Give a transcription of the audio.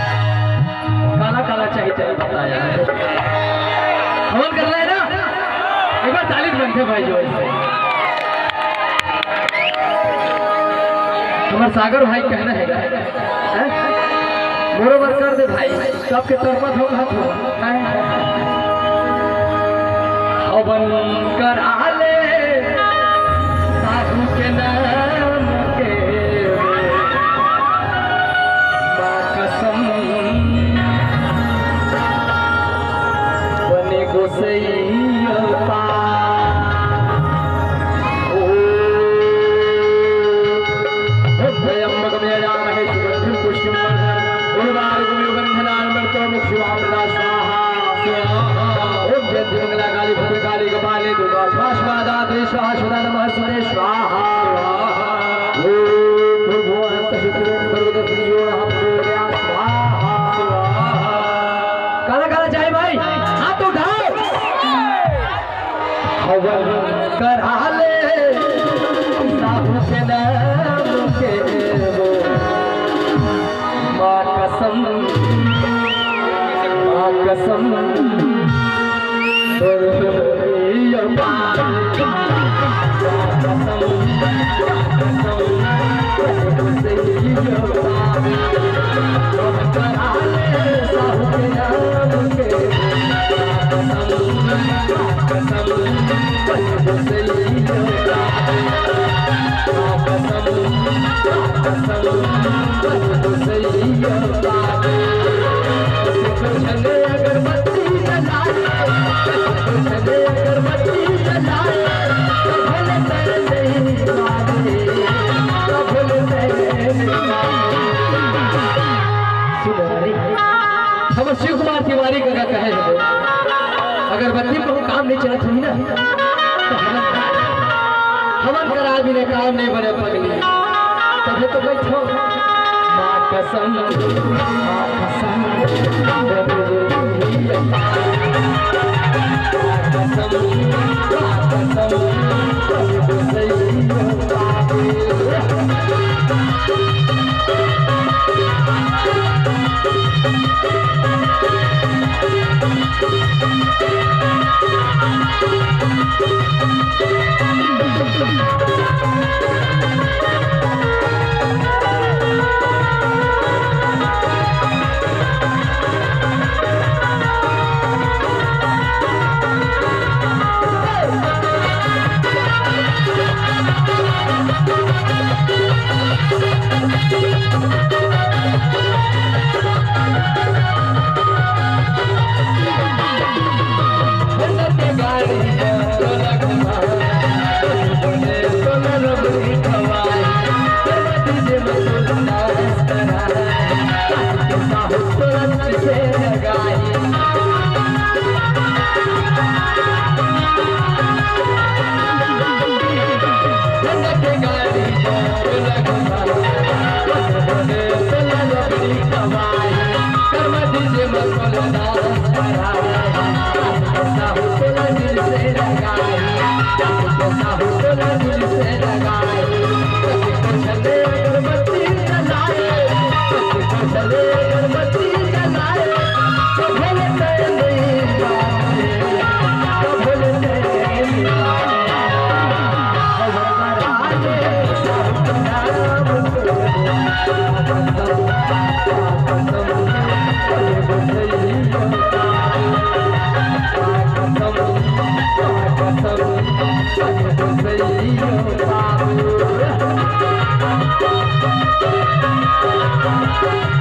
काला काला चाहिए चाहिए बताया हवन कर रहे हैं ना एक बार ताली बनते भाई जो ऐसे हमारे सागर भाई कहना है बरोबर कर दे भाई सबके तरफ हवन कर आले साधु के नाम के कसम बने गोसैया काला काला चाहे भाई हाथ उठाओ हवन करा ले साहू के नाम के वो माँ कसम हम शिव कुमार तिवारी का कहे अगरबत्ती को काम नहीं चला थी ना तो हवन करा भी नहीं काम नहीं बने पगली तभी तो बैठो माँ कसम Thank you.